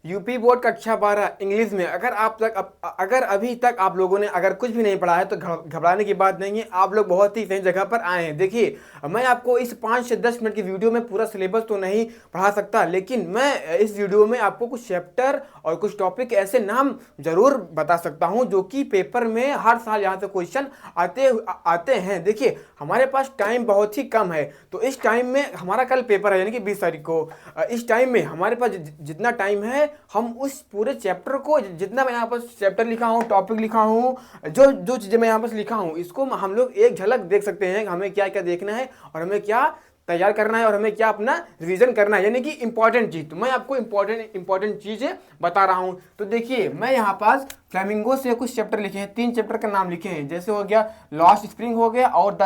UP board कक्षा 12 English में अगर अभी तक आप लोगों ने अगर कुछ भी नहीं पढ़ा है तो घबराने की बात नहीं है। आप लोग बहुत ही सही जगह पर आए हैं। देखिए, मैं आपको इस 5 से 10 मिनट की वीडियो में पूरा सिलेबस तो नहीं पढ़ा सकता, लेकिन मैं इस वीडियो में आपको कुछ चैप्टर और कुछ टॉपिक ऐसे नाम जरूर बता सकता हूं जो कि पेपर में हर साल यहाँ से क्वेश्चन आते हैं। देखिए, हमारे पास टाइम बहुत ही कम है, तो इस टाइम में हमारा कल पेपर है यानी कि 20 तारीख को। इस टाइम में हमारे पास जितना टाइम है हम उस पूरे चैप्टर को, जितना मैं यहाँ पर चैप्टर लिखा हूँ, टॉपिक लिखा हूँ, जो जो चीज़ें मैं यहाँ पर लिखा हूँ, इसको हम लोग एक झलक देख सकते हैं कि हमें क्या क्या देखना है और हमें क्या तैयार करना है और हमें क्या अपना रिवीजन करना है, यानी कि इंपॉर्टेंट चीज़। तो मैं आपको इंपॉर्टेंट चीज़ें बता रहा हूँ। तो देखिए, मैं यहाँ पास फ्लेमिंगो से कुछ चैप्टर लिखे हैं, 3 चैप्टर का नाम लिखे हैं, जैसे हो गया लॉस्ट स्प्रिंग हो गया और द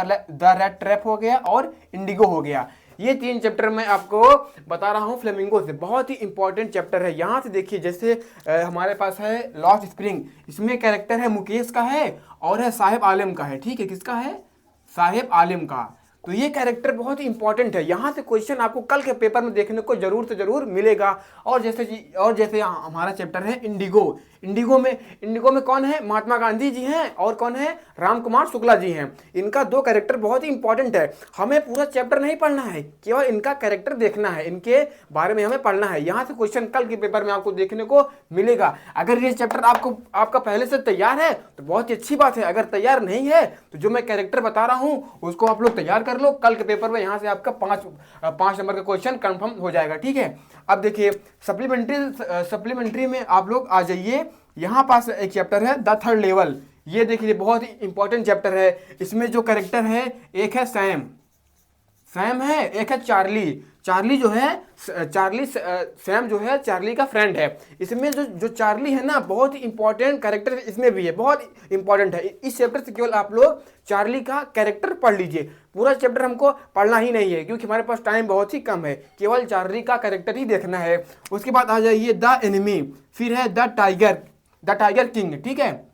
रेड ट्रैप हो गया और इंडिगो हो गया। ये 3 चैप्टर मैं आपको बता रहा हूँ फ्लेमिंगो से, बहुत ही इंपॉर्टेंट चैप्टर है। यहाँ से देखिए, जैसे हमारे पास है लॉस्ट स्प्रिंग, इसमें कैरेक्टर है मुकेश का है और है साहिब आलम का है। ठीक है, किसका है? साहिब आलम का। तो ये कैरेक्टर बहुत ही इंपॉर्टेंट है, यहाँ से क्वेश्चन आपको कल के पेपर में देखने को जरूर से जरूर मिलेगा। और जैसे हमारा चैप्टर है इंडिगो। इंडिगो में कौन है? महात्मा गांधी जी हैं और कौन है? राम कुमार शुक्ला जी हैं। इनका 2 कैरेक्टर बहुत ही इंपॉर्टेंट है। हमें पूरा चैप्टर नहीं पढ़ना है, केवल इनका कैरेक्टर देखना है, इनके बारे में हमें पढ़ना है। यहाँ से क्वेश्चन कल के पेपर में आपको देखने को मिलेगा। अगर ये चैप्टर आपका पहले से तैयार है तो बहुत ही अच्छी बात है। अगर तैयार नहीं है तो जो मैं कैरेक्टर बता रहा हूँ उसको आप लोग तैयार कर लो। कल के पेपर में यहाँ से आपका 5 नंबर का क्वेश्चन कंफर्म हो जाएगा। ठीक है, अब देखिए सप्लीमेंट्री में आप लोग आ जाइए। यहाँ पास एक चैप्टर है द थर्ड लेवल। ये देखिए, बहुत ही इंपॉर्टेंट चैप्टर है। इसमें जो कैरेक्टर है, एक है सैम है, एक है चार्ली जो है सैम जो है चार्ली का फ्रेंड है। इसमें जो चार्ली है ना, बहुत ही इंपॉर्टेंट कैरेक्टर इसमें भी है, बहुत इंपॉर्टेंट है। इस चैप्टर से केवल आप लोग चार्ली का कैरेक्टर पढ़ लीजिए। पूरा चैप्टर हमको पढ़ना ही नहीं है क्योंकि हमारे पास टाइम बहुत ही कम है, केवल चार्ली का कैरेक्टर ही देखना है। उसके बाद आ जाइए द एनिमी, फिर है द टाइगर किंग। ठीक है,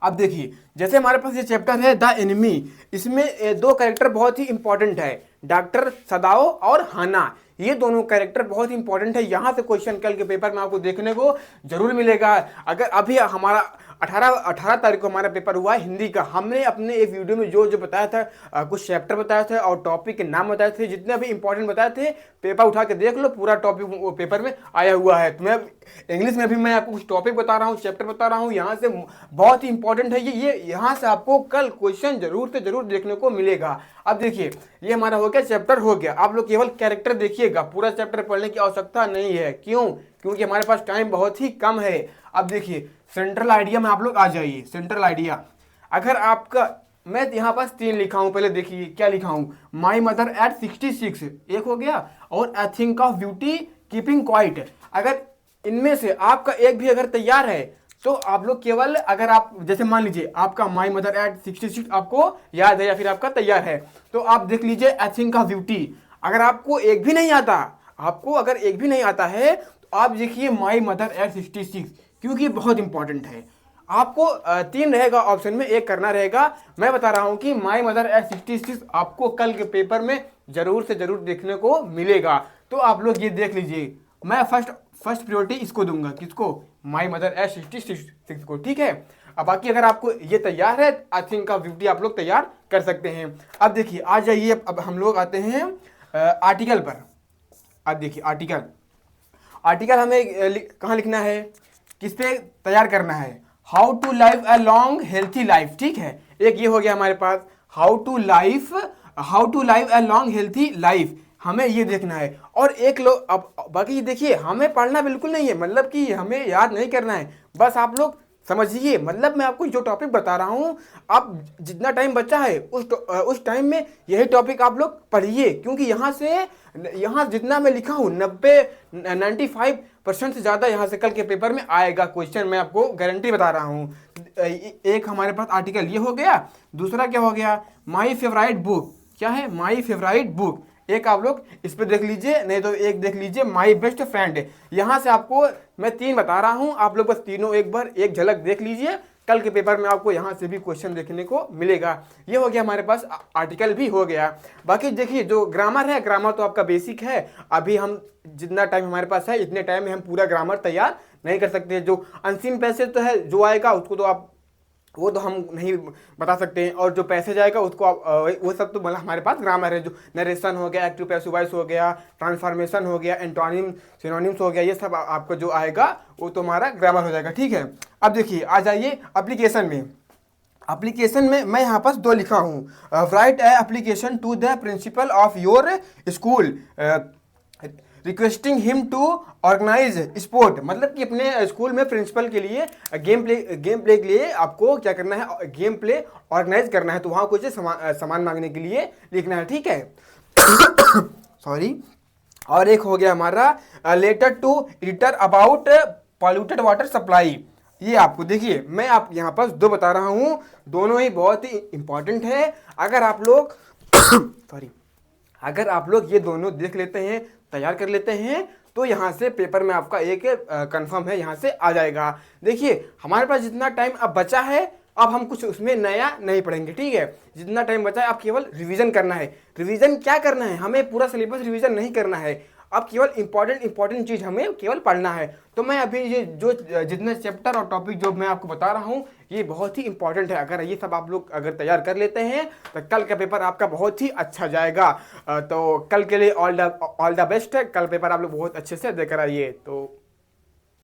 अब देखिए, जैसे हमारे पास ये चैप्टर है द एनिमी, इसमें 2 कैरेक्टर बहुत ही इंपॉर्टेंट है, डॉक्टर सदाओ और हाना। ये दोनों कैरेक्टर बहुत इंपॉर्टेंट है। यहाँ से क्वेश्चन कल के पेपर में आपको देखने को जरूर मिलेगा। अगर अभी हमारा 18 तारीख को हमारा पेपर हुआ है हिंदी का, हमने अपने एक वीडियो में जो बताया था, कुछ चैप्टर बताए थे और टॉपिक के नाम बताए थे, जितने भी इंपॉर्टेंट बताए थे, पेपर उठा के देख लो, पूरा टॉपिक पेपर में आया हुआ है। तो मैं इंग्लिश में भी मैं आपको कुछ टॉपिक बता रहा हूँ, चैप्टर बता रहा हूँ, यहाँ से बहुत ही इंपॉर्टेंट है ये यहाँ से आपको कल क्वेश्चन जरूर से जरूर देखने को मिलेगा। अब देखिए, ये हमारा हो गया, चैप्टर हो गया। आप लोग केवल कैरेक्टर देखिएगा, पूरा चैप्टर पढ़ने की आवश्यकता नहीं है। क्यों? क्योंकि हमारे पास टाइम बहुत ही कम है। अब देखिए, सेंट्रल आइडिया में आप लोग आ जाइए। सेंट्रल आइडिया, अगर आपका, मैं यहाँ पास 3 लिखा हूँ, पहले देखिए क्या लिखा हूँ। माई मदर एट 66 एक हो गया, और I think of beauty keeping quiet. अगर इनमें से आपका एक भी अगर तैयार है तो आप लोग केवल, अगर आप जैसे मान लीजिए आपका माई मदर एट 66 आपको याद है या फिर आपका तैयार है, तो आप देख लीजिए आई थिंक ऑफ ब्यूटी। अगर आपको एक भी नहीं आता, है तो आप देखिए माई मदर एट 66, क्योंकि बहुत इंपॉर्टेंट है। आपको 3 रहेगा ऑप्शन में, एक करना रहेगा। मैं बता रहा हूं कि माई मदर एट 66 आपको कल के पेपर में जरूर से जरूर देखने को मिलेगा। तो आप लोग ये देख लीजिए, मैं फर्स्ट प्रायोरिटी इसको दूंगा, किसको? माई मदर एट 66 को। ठीक है, अब बाकी अगर आपको ये तैयार है, आई थिंक ऑफ ब्यूटी आप लोग तैयार कर सकते हैं। अब देखिए, आ जाइए, अब हम लोग आते हैं आर्टिकल पर। अब देखिए, आर्टिकल हमें कहाँ लिखना है, किस पे तैयार करना है? How to live a long healthy life. ठीक है, एक ये हो गया हमारे पास, how to live a long healthy life, हमें ये देखना है। और एक लोग, अब बाकी देखिए, हमें पढ़ना बिल्कुल नहीं है, मतलब कि हमें याद नहीं करना है, बस आप लोग समझिए। मतलब मैं आपको जो टॉपिक बता रहा हूँ, आप जितना टाइम बचा है उस टाइम में यही टॉपिक आप लोग पढ़िए, क्योंकि यहाँ जितना मैं लिखा हूँ 95% से ज़्यादा यहाँ से कल के पेपर में आएगा क्वेश्चन, मैं आपको गारंटी बता रहा हूँ। एक हमारे पास आर्टिकल ये हो गया। दूसरा क्या हो गया? माई फेवराइट बुक। क्या है? माई फेवराइट बुक। एक आप लोग इस पे देख लीजिए, नहीं तो एक देख लीजिए माई बेस्ट फ्रेंड। यहाँ से आपको मैं 3 बता रहा हूँ, आप लोग बस तीनों एक बार एक झलक देख लीजिए, कल के पेपर में आपको यहाँ से भी क्वेश्चन देखने को मिलेगा। ये हो गया हमारे पास, आर्टिकल भी हो गया। बाकी देखिए जो ग्रामर है, ग्रामर तो आपका बेसिक है। अभी हम जितना टाइम हमारे पास है इतने टाइम में हम पूरा ग्रामर तैयार नहीं कर सकते। जो अनसीन पैसेज तो है जो आएगा उसको तो आप, वो तो हम नहीं बता सकते हैं। और जो पैसेज आएगा उसको आप वो सब तो मतलब हमारे पास ग्रामर है। जो नरेशन हो गया, एक्टिव पैसिव वॉइस हो गया, ट्रांसफॉर्मेशन हो गया, एंटोनिम सिनोनिम्स हो गया, ये सब आपको जो आएगा वो तो हमारा ग्रामर हो जाएगा। ठीक है, अब देखिए आ जाइए एप्लीकेशन में। एप्लीकेशन में मैं यहाँ पास 2 लिखा हूँ, write application to the principal of your school requesting him to organise sport. मतलब कि अपने स्कूल में प्रिंसिपल के लिए गेम प्ले के लिए आपको क्या करना है, गेम प्ले ऑर्गेनाइज करना है। तो वहाँ कुछ सामान मांगने के लिए लिखना है। ठीक है सॉरी। और एक हो गया हमारा letter to editor about polluted water supply. ये आपको देखिए मैं आप यहाँ पर 2 बता रहा हूँ, दोनों ही बहुत ही इंपॉर्टेंट है। अगर आप लोग सॉरी, अगर आप लोग ये दोनों देख लेते हैं, तैयार कर लेते हैं, तो यहाँ से पेपर में आपका एक कंफर्म है, यहाँ से आ जाएगा। देखिए हमारे पास जितना टाइम अब बचा है, अब हम कुछ उसमें नया नहीं पढ़ेंगे। ठीक है, जितना टाइम बचा है आप केवल रिवीजन करना है। रिवीजन क्या करना है, हमें पूरा सिलेबस रिवीजन नहीं करना है। अब केवल इंपॉर्टेंट चीज़ हमें केवल पढ़ना है। तो मैं अभी ये जो जितने चैप्टर और टॉपिक जो मैं आपको बता रहा हूँ ये बहुत ही इंपॉर्टेंट है। अगर ये सब आप लोग अगर तैयार कर लेते हैं तो कल का पेपर आपका बहुत ही अच्छा जाएगा। तो कल के लिए ऑल द बेस्ट है। कल पेपर आप लोग बहुत अच्छे से देकर आइए। तो